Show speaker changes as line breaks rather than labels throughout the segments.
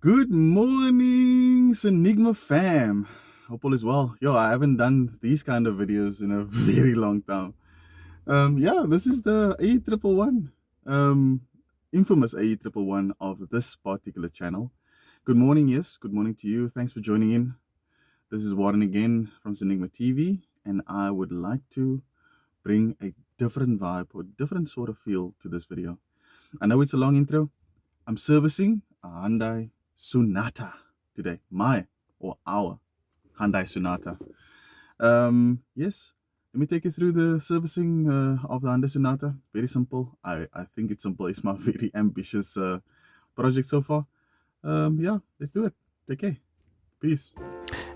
Good morning, Enigma fam. Hope all is well. Yo, I haven't done these kind of videos in a very long time. Yeah, this is the A111, infamous A111 of this particular channel. Good morning, yes. Good morning to you. Thanks for joining in. This is Warren again from Enigma TV, and I would like to bring a different vibe or different sort of feel to this video. I know it's a long intro. I'm servicing a Hyundai Sonata today. My or our Hyundai Sonata. Yes, let me take you through the servicing of the Hyundai Sonata. Very simple. I think it's simple. It's my very ambitious project so far. Yeah, let's do it. Take care. Peace.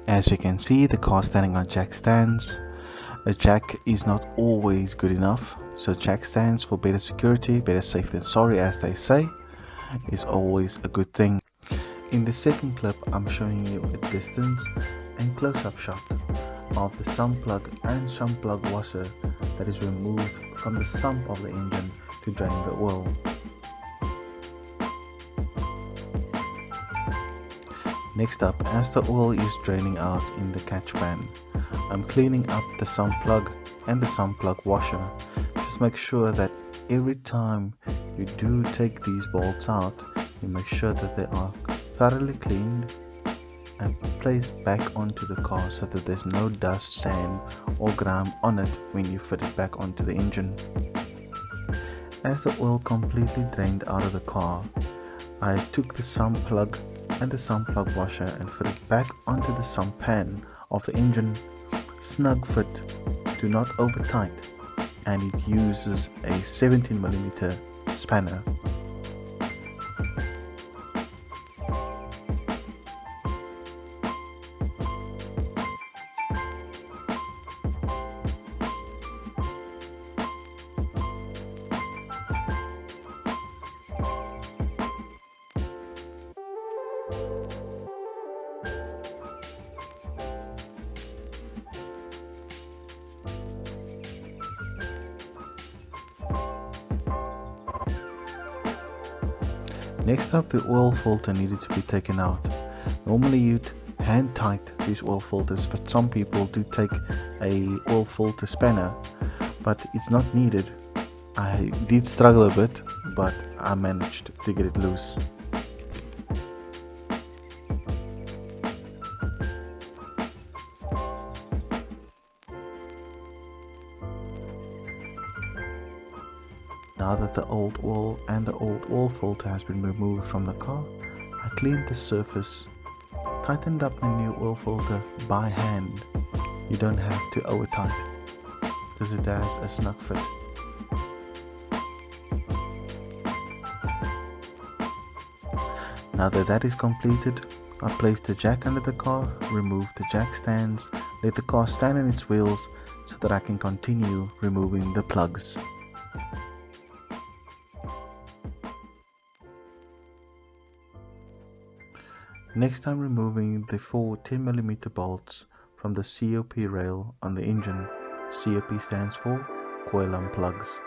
As you can see, the car standing on jack stands. A jack is not always good enough, so jack stands for better security, better safe than sorry, as they say, is always a good thing. In the second clip, I'm showing you a distance and close-up shot of the sump plug and sump plug washer that is removed from the sump of the engine to drain the oil. Next up, as the oil is draining out in the catch pan, I'm cleaning up the sump plug and the sump plug washer. Just make sure that every time you do take these bolts out, you make sure that they are thoroughly cleaned and placed back onto the car so that there's no dust, sand or grime on it when you fit it back onto the engine. As the oil completely drained out of the car, I took the sump plug and the sump plug washer and fit it back onto the sump pan of the engine. Snug fit, do not over tight, and it uses a 17mm spanner. Next up, the oil filter needed to be taken out. Normally you'd hand tight these oil filters, but some people do take a oil filter spanner, but it's not needed. I did struggle a bit, but I managed to get it loose. Now that the old oil and the old oil filter has been removed from the car, I cleaned the surface, tightened up the new oil filter by hand. You don't have to over tight because it has a snug fit. Now that is completed, I placed the jack under the car, removed the jack stands, let the car stand on its wheels so that I can continue removing the plugs. Next, I'm removing the 4 10mm bolts from the COP rail on the engine. COP stands for coil on plugs.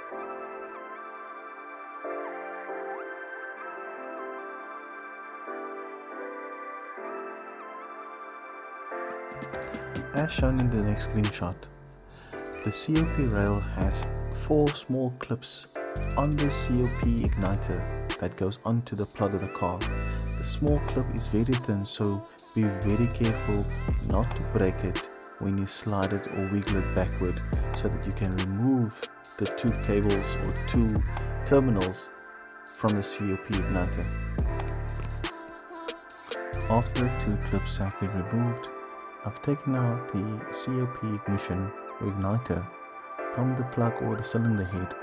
As shown in the next screenshot, the COP rail has 4 small clips on the COP igniter that goes onto the plug of the car. The small clip is very thin, so be very careful not to break it when you slide it or wiggle it backward, so that you can remove the 2 cables or 2 terminals from the COP igniter. After the 2 clips have been removed, I've taken out the COP ignition or igniter from the plug or the cylinder head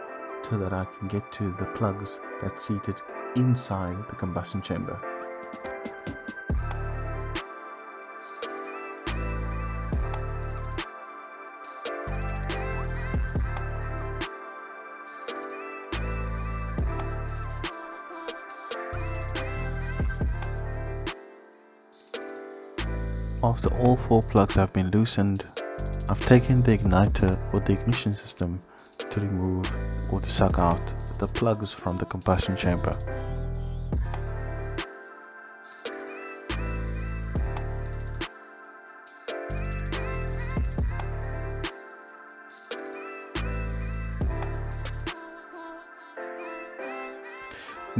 so that I can get to the plugs that's seated inside the combustion chamber. After all 4 plugs have been loosened, I've taken the igniter or the ignition system to remove or to suck out the plugs from the combustion chamber.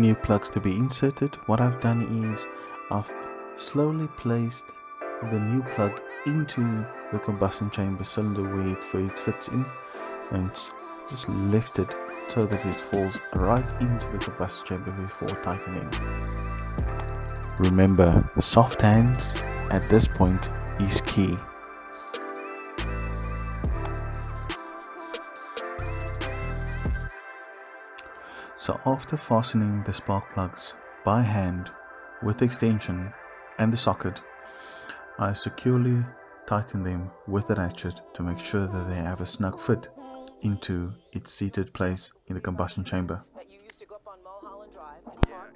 new plugs to be inserted, what I've done is I've slowly placed the new plug into the combustion chamber cylinder where it fits in, and just lift it so that it falls right into the combustion chamber before tightening. Remember, soft hands at this point is key. So after fastening the spark plugs by hand with the extension and the socket, I securely tighten them with the ratchet to make sure that they have a snug fit into its seated place in the combustion chamber.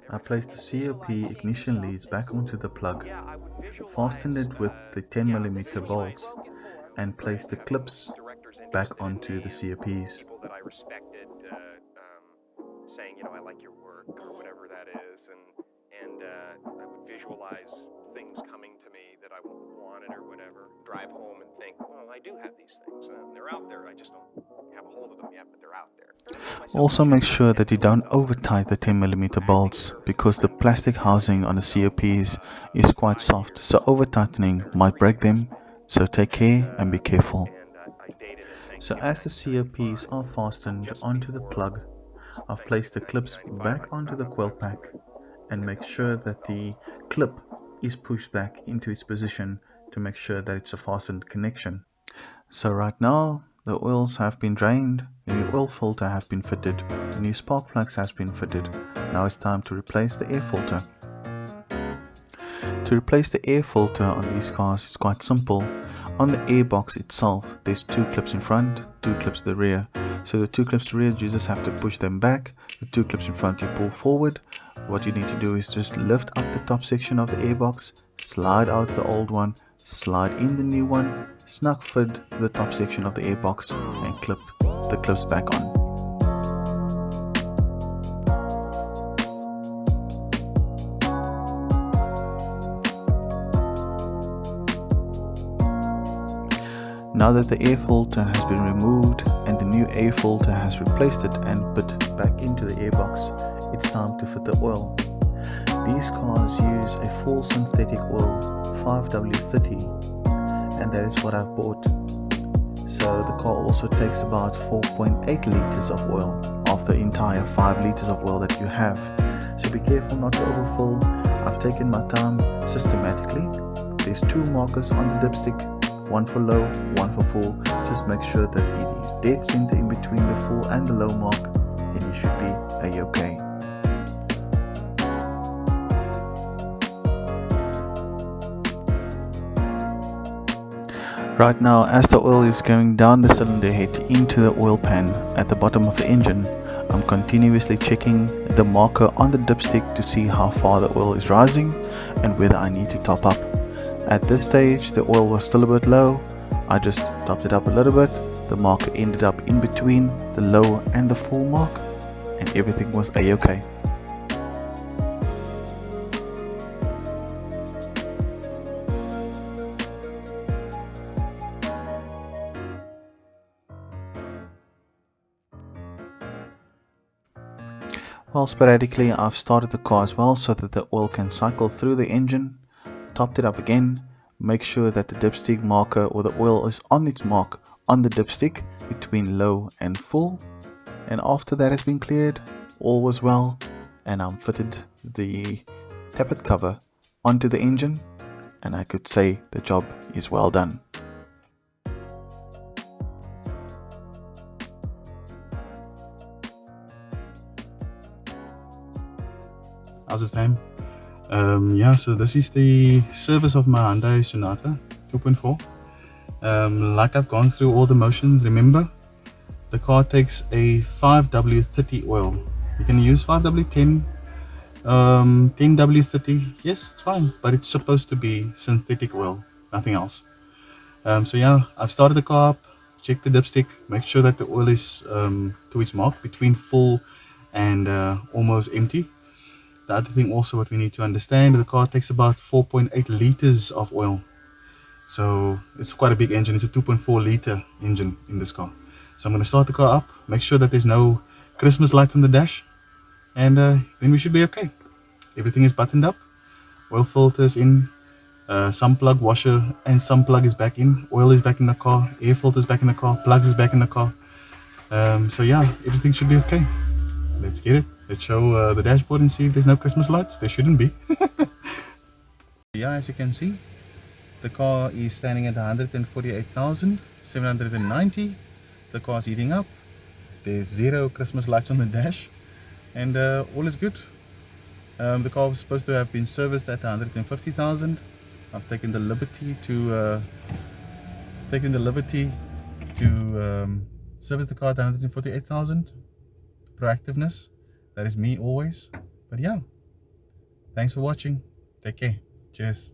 I placed the COP ignition leads back onto the plug, fastened it with the 10mm bolts, and placed the clips back onto the COPs.
Saying, I like your work or whatever that is, and I would visualize things coming to me that I wanted or whatever. Drive home and think, well, I do have these things. They're out there. I just don't have a hold of them yet, but they're out there.
Also make sure that you don't over tight the 10mm bolts, because the plastic housing on the COPs is quite soft, so over tightening might break them, so take care and be careful. So as the COPs are fastened onto the plug, I've placed the clips back onto the coil pack and make sure that the clip is pushed back into its position to make sure that it's a fastened connection. So right now the oils have been drained, the new oil filter have been fitted, the new spark plugs has been fitted. Now it's time to replace the air filter. To replace the air filter on these cars is quite simple. On the airbox itself, there's 2 clips in front, 2 clips to the rear. So the 2 clips to the rear, you just have to push them back. The 2 clips in front, you pull forward. What you need to do is just lift up the top section of the airbox, slide out the old one, slide in the new one, snug fit the top section of the airbox, and clip the clips back on. Now that the air filter has been removed and the new air filter has replaced it and put back into the airbox, it's time to fit the oil. These cars use a full synthetic oil 5W30, and that is what I've bought. So the car also takes about 4.8 liters of oil of the entire 5 liters of oil that you have. So be careful not to overfill. I've taken my time systematically. There's 2 markers on the dipstick, one for low, one for full. Just make sure that it is dead center in between the full and the low mark, then you should be a-okay. Right now, as the oil is going down the cylinder head into the oil pan at the bottom of the engine, I'm continuously checking the marker on the dipstick to see how far the oil is rising and whether I need to top up. At this stage, the oil was still a bit low. I just topped it up a little bit. The marker ended up in between the low and the full mark, and everything was a-okay. Well, sporadically I've started the car as well so that the oil can cycle through the engine. Topped it up again. Make sure that the dipstick marker or the oil is on its mark on the dipstick between low and full. And after that has been cleared, all was well, and I'm fitted the tappet cover onto the engine, and I could say the job is well done.
How's it, fam? So this is the service of my Hyundai Sonata 2.4. Like I've gone through all the motions, remember, the car takes a 5W30 oil. You can use 5W10, 10W30, yes, it's fine, but it's supposed to be synthetic oil, nothing else. I've started the car up, check the dipstick, make sure that the oil is to its mark between full and almost empty. The other thing also what we need to understand, the car takes about 4.8 liters of oil. So it's quite a big engine. It's a 2.4 liter engine in this car. So I'm going to start the car up, make sure that there's no Christmas lights on the dash. and then we should be okay. Everything is buttoned up, oil filters in, some plug washer and some plug is back in, oil is back in the car, air filter is back in the car, plugs is back in the car. So yeah, everything should be okay. Let's get it. Let's show the dashboard and see if there's no Christmas lights. There shouldn't be. Yeah, as you can see, the car is standing at 148,790. The car is heating up. There's zero Christmas lights on the dash, and all is good. The car was supposed to have been serviced at 150,000. I've taken the liberty to service the car at 148,000. Proactiveness, that is me always. But yeah, thanks for watching. Take care. Cheers.